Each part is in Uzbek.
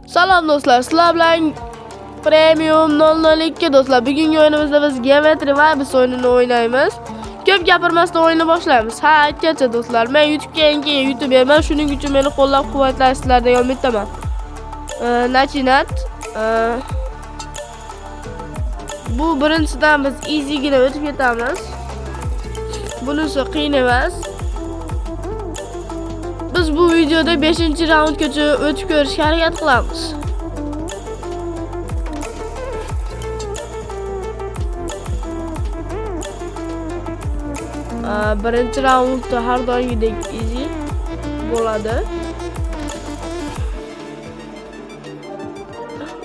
Salom do'stlar, sizlar bilan Premium 002 do'stlar. Bugungi o'yinimizda biz Geometry Vibes o'yinini o'ynaymiz. Ko'p gapirmasdan o'yinni boshlaymiz. Ha, aytgancha do'stlar, men YouTube'ga yangi YouTuberman, shuning uchun meni qo'llab-quvvatlaysizlar degan umiddaman. Nachinat. Bu birinchidan biz easy-gina o'tib ketamiz. Bunisi qiyin emas. Biz bu videoda 5-raundgacha o'tib ko'rishga harakat qilamiz. Birinchi raundda har doimgidek easy bo'ladi.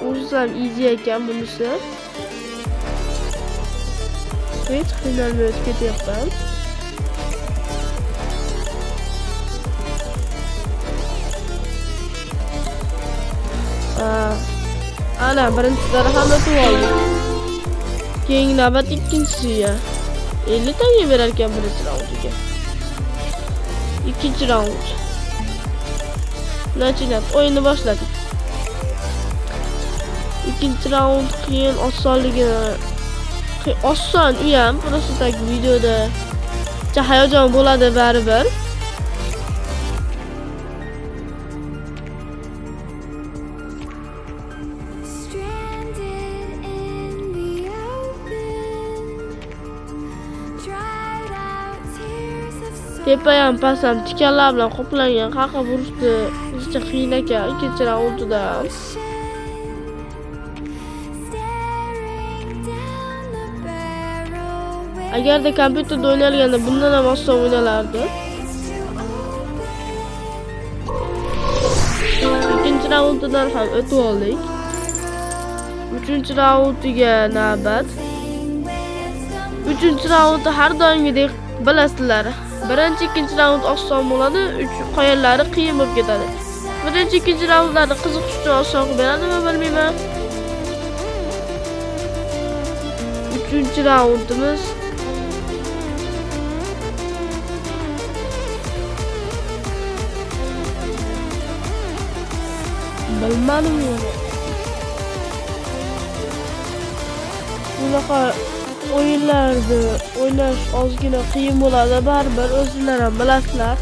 O'zi ham easy ekan bunisi. Hech qiynalmay o'tib ketyapman. Ana birinchilari ham o'tib oldik. Keyingi navbat ikkinchisiga 50 tanga berar ekan birinchi raundiga. Ikkinchi raund. Nachinat o'yinni boshladik. Ikkinchi raund qiyin, oson u ham, просто videoda hayajon bo'ladi baribir. Tepa ham past ham tikanlar bilan qoplangan, qaqa burishdi. Hech qiyin ekan ikkinchi raundda. Agarda kompyuterda o'ynalganda bundan ham oson o'ynalardi. Ikkinchi raunddan ham o'tib oldik. Uchinchi raundiga navbat. Uchinchi raundda har doimgidek bilasizlar. Birinchi, ikkinchi raund oson bo'ladi, qolganlari qiyin bo'lib ketadi. Birinchi, ikkinchi raundlarni qiziqish uchun oson qilib beradimi bilmayman. Uchinchi raundimiz bilmadim yo'q. Bunaqa o'yinlarni o'ynash ozgina qiyin bo'ladi, baribir o'zingizlar ham bilasizlar.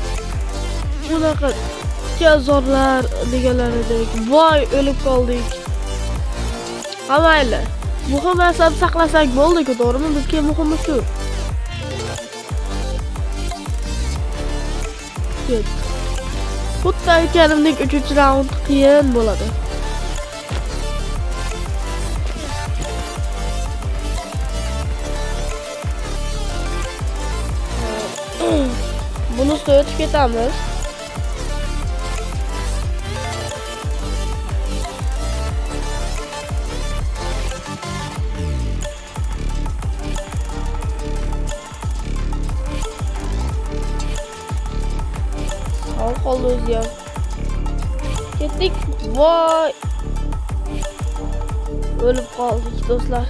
Bunaqa kazorlar deganlaridek, voy o'lib qoldik. Hamayli. Muhim narsani saqlasak bo'ldi-ku, to'g'rimi? Bizga muhimi shu. Xuddi aytganimdek 3-raund qiyin bo'ladi. Buni ustiga o'tib ketamiz. Sağ qoldi o'zi ham. Ketdik. Voy. O'lib qoldik do'stlar.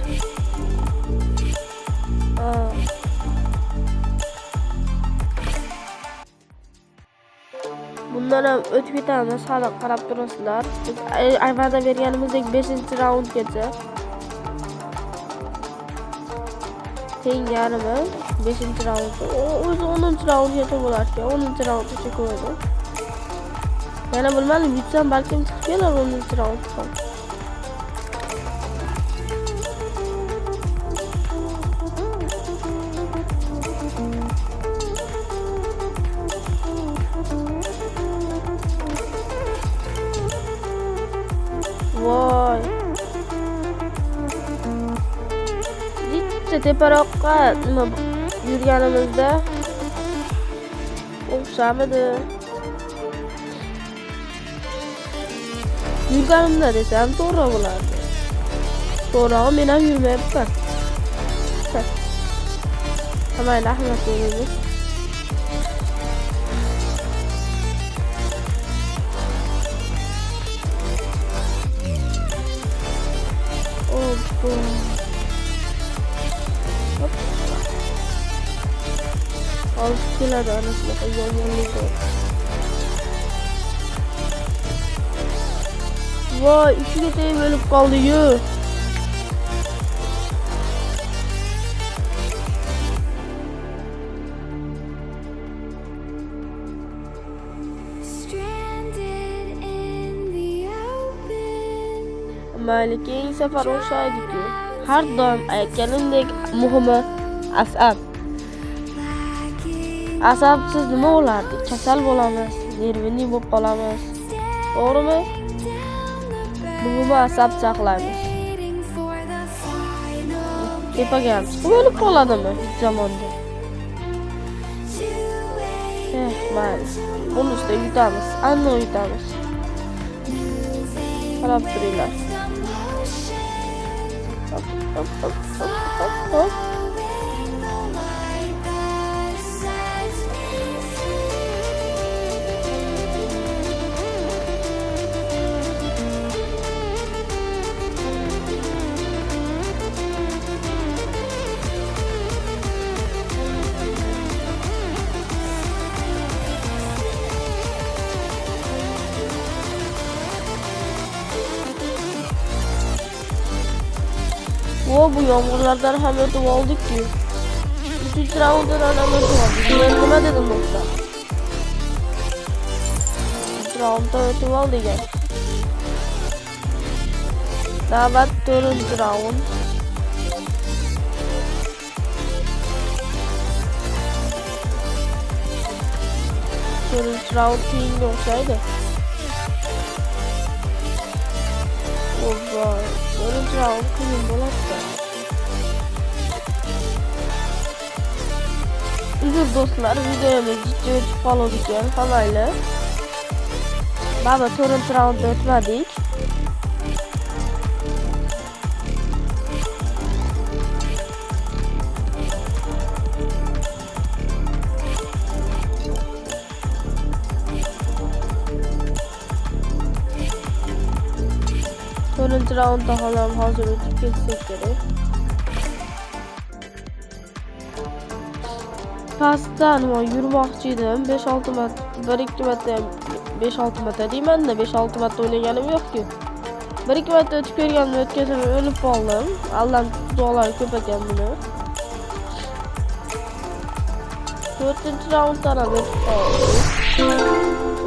Bundan ham o'tib ketamiz, hali qarab turasizlar. Biz avvalda berganimizdek 5-raundgacha. Tengarimi? 5-raund. O'zi 10-raundgacha bo'lar ekan, 10-raundgacha ko'rdi. Yana bilmadim, yutsam balkim chiqib kelar 10-raund ham. Voy. Jitta teparoqqa nima yurganimizda o'xshamidi? Yurganimda desam to'g'ri bo'lardi. To'g'ri, men ham yurmayapman. Hamayli rahmat deymiz. olib keladi ana shunaqa yomonlik. Voy, ichiga tegib o'lib qoldi-yu. Mayli, keyingi safar o'xshaydi-ku. Har doim aytganimdek muhimi asab. Asabsiz nima bo'lardi? Kasal bo'lamiz, nervini bo'lib qolamiz. To'g'rimi? Muhimi asab saqlaymiz. Tepaga ham chiqib o'lib qoladimi zamonda? Mayli. Buni ustida yutamiz, aniq yutamiz. Qarab turinglar. Hop. Bu yağmurlardan hem ötüp olduk ki. 3. raunddan hem ötüp olduk. Ben nima dedim dostlar? 3. raundda ötüp olduk ya. Navbat 4. raund. Round keyinga o'xshaydi. Voy, 4. raund qiyin bo'ladi. Uzr do'stlar, videomiz jiddiy o'tib qoldi ekan, qamayli. Baba 4. raundda o'tmadik. To'rtinchi raundda ham hozir o'tib ketsak kerak. Pastdan yurmoqchi edim. 5-6 marta, 1-2 marta, 5-6 marta deyman-da, 5-6 marta o'ynaganim yo'q-ku. 1-2 marta o'tib kelganimda o'tkazib o'lib qoldim. Allohning duolari ko'p ekan buni. 4-raunddan ham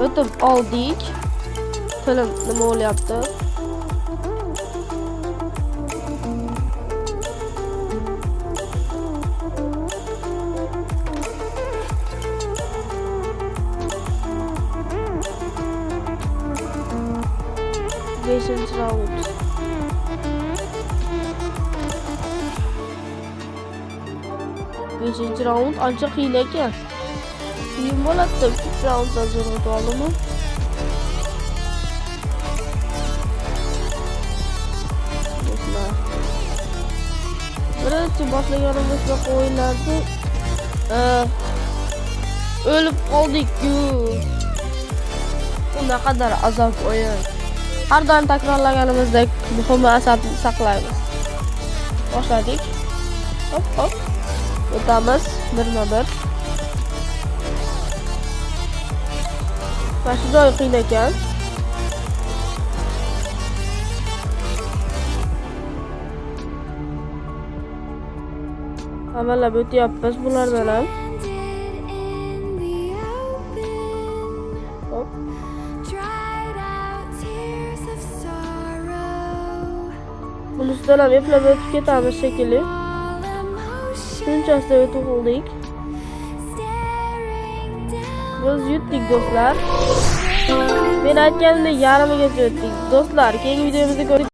o'tib oldik. Tilim nima bo'lyapti? Beşinci round. Beşinci round ancak hile ekan. Qiyin bo'ladi-da, 3 raunddan zo'r o'tib oldimmi? Birinchi boshlaganimizda o'yinlarni o'lib qoldik-ku. Bu naqadar azob o'yin. Har doim takrorlaganimizdek muhimi asabni saqlaymiz. Boshladik. Hop. O'tamiz birma-bir. Mana shu joy qiyin ekan. Amallab o'tyapmiz bulardan ham. Hop. Bunisidan ham eplab o'tib ketamiz shekilli. Shunchasida o'tib oldik. Biz yutdik do'stlar. Men aytganimdek yarimigacha o'tdik. Do'stlar, keyingi videomizda ko'rishamiz.